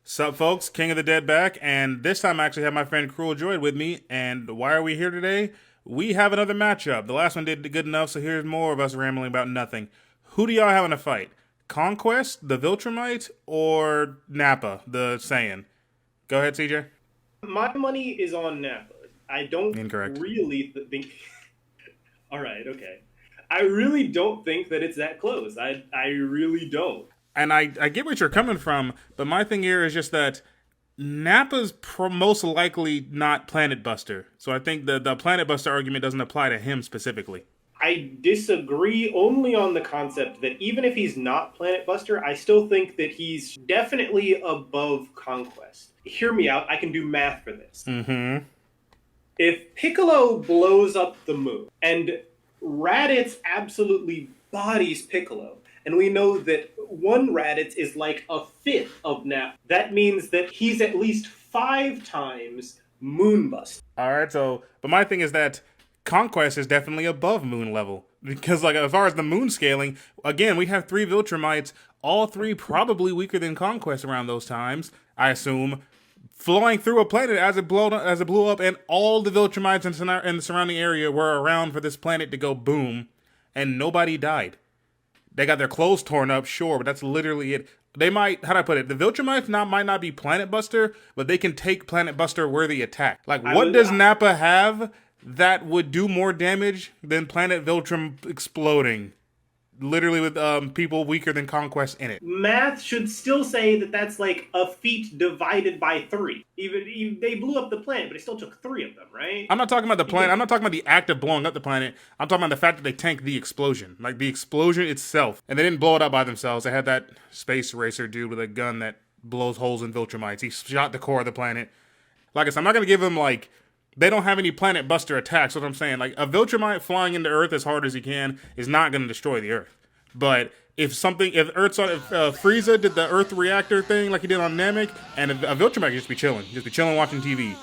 Sup, folks? King of the Dead back, and this time I actually have my friend Cruel Droid with me. And why are we here today? We have another matchup. The last one did good enough, so here's more of us rambling about nothing. Who do y'all have in a fight? Conquest, the Viltrumite, or Nappa, the Saiyan? Go ahead, CJ. My money is on Nappa. I don't Incorrect. really think. All right, okay. I really don't think that it's that close. I really don't. And I get what you're coming from, but my thing here is just that Nappa's most likely not Planet Buster. So I think the Planet Buster argument doesn't apply to him specifically. I disagree only on the concept that even if he's not Planet Buster, I still think that he's definitely above Conquest. Hear me out. I can do math for this. Mm-hmm. If Piccolo blows up the moon and Raditz absolutely bodies Piccolo, and we know that one Raditz is like a fifth of Nap, that means that he's at least 5 times Moonbuster. All right, so but my thing is that Conquest is definitely above Moon level because, like, as far as the Moon scaling, again, we have three Viltrumites, all three probably weaker than Conquest around those times. I assume flying through a planet as it blew up, and all the Viltrumites in the surrounding area were around for this planet to go boom, and nobody died. They got their clothes torn up, sure, but that's literally it. They might, how do I put it? The Viltrumites might not be Planet Buster, but they can take Planet Buster worthy attack. Like, I what was does Nappa have that would do more damage than Planet Viltrum exploding? Literally with people weaker than Conquest in it. Math should still say that that's like a feat divided by three. Even they blew up the planet, but it still took 3 of them, right? I'm not talking about the planet. Because I'm not talking about the act of blowing up the planet. I'm talking about the fact that they tanked the explosion. Like, the explosion itself. And they didn't blow it up by themselves. They had that space racer dude with a gun that blows holes in Viltrumites. He shot the core of the planet. Like I said, I'm not going to give them, like, they don't have any planet buster attacks. That's what I'm saying. Like, a Viltrumite flying into Earth as hard as he can is not going to destroy the Earth. But if Frieza did the Earth reactor thing like he did on Namek, and a Viltrumite could just be chilling watching TV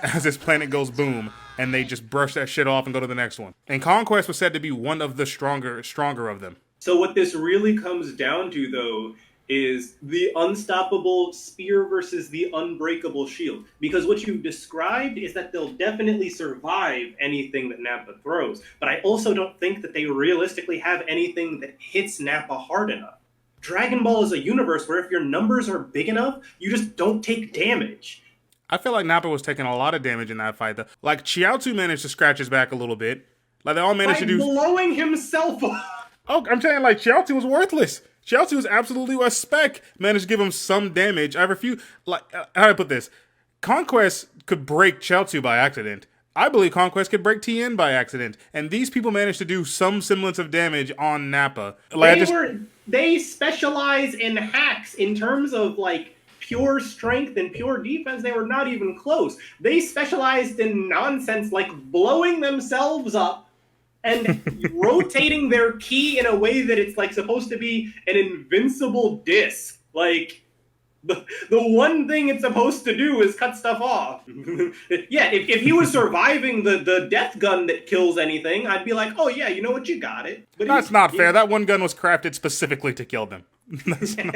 as this planet goes boom, and they just brush that shit off and go to the next one. And Conquest was said to be one of the stronger of them. So what this really comes down to, though, is the unstoppable spear versus the unbreakable shield. Because what you've described is that they'll definitely survive anything that Nappa throws. But I also don't think that they realistically have anything that hits Nappa hard enough. Dragon Ball is a universe where if your numbers are big enough, you just don't take damage. I feel like Nappa was taking a lot of damage in that fight, though. Like, Chiaotzu managed to scratch his back a little bit. Like, they all managed By to do. blowing himself up. Oh, I'm saying, like, Chiaotzu was worthless. Chiaotzu was absolutely a speck. Managed to give him some damage. I refuse. Like, how do I put this? Conquest could break Chiaotzu by accident. I believe Conquest could break Tien by accident. And these people managed to do some semblance of damage on Nappa. Like, I They just. were they specialize in hacks in terms of like pure strength and pure defense. They were not even close. They specialized in nonsense like blowing themselves up and rotating their key in a way that it's like supposed to be an invincible disc. Like the one thing it's supposed to do is cut stuff off. Yeah, if he was surviving the death gun that kills anything, I'd be like, oh yeah, you know what, you got it. But That's not fair. That one gun was crafted specifically to kill them. That's not.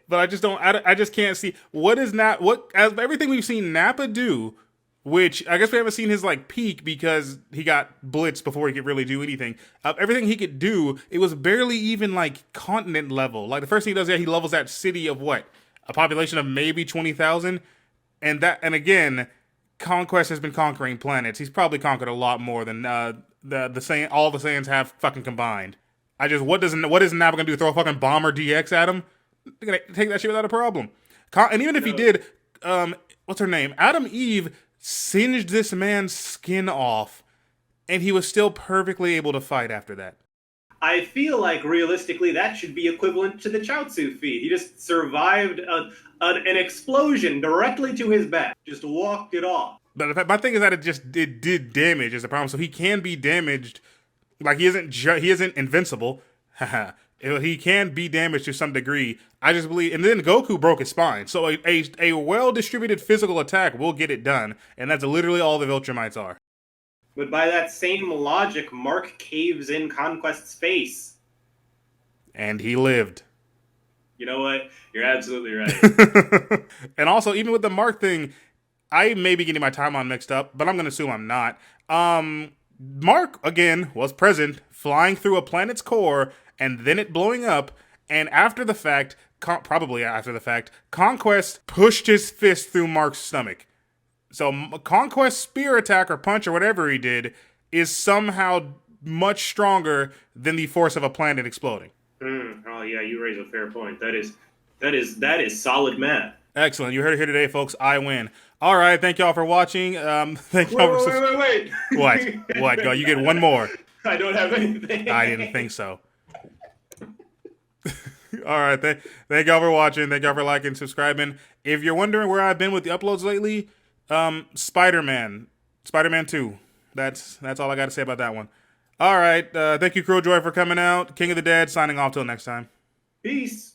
But I just don't. I just can't see what is not what as everything we've seen Nappa do. Which I guess we haven't seen his like peak because he got blitzed before he could really do anything. Everything he could do, it was barely even like continent level. Like the first thing he does, yeah, he levels that city of what, a population of maybe 20,000, and again, Conquest has been conquering planets. He's probably conquered a lot more than the Saiyan, all the Saiyans have fucking combined. I just what is Nappa gonna do? Throw a fucking bomber DX at him? They're gonna take that shit without a problem. And even if he no. did, what's her name? Adam Eve singed this man's skin off, and he was still perfectly able to fight after that. I feel like realistically that should be equivalent to the Chaozu feat. He just survived an explosion directly to his back, just walked it off. But my thing is that it did damage is the problem. So he can be damaged. Like he isn't invincible. Haha. He can be damaged to some degree. I just believe, and then Goku broke his spine. So a well-distributed physical attack will get it done, and that's literally all the Viltrumites are. But by that same logic, Mark caves in Conquest's face. And he lived. You know what? You're absolutely right. And also, even with the Mark thing, I may be getting my timeline mixed up, but I'm going to assume I'm not. Mark, again, was present, flying through a planet's core, and then it blowing up, and after the fact, probably after the fact, Conquest pushed his fist through Mark's stomach. So Conquest's spear attack or punch or whatever he did is somehow much stronger than the force of a planet exploding. Oh yeah, you raise a fair point. That is solid math. Excellent. You heard it here today, folks. I win. All right. Thank y'all for watching. Thank y'all for Wait. What? Go. You get one more. I don't have anything. I didn't think so. All right. Thank y'all for watching. Thank y'all for liking, subscribing. If you're wondering where I've been with the uploads lately, Spider-Man 2. That's all I got to say about that one. All right. Thank you, Crowjoy, for coming out. King of the Dead, signing off till next time. Peace.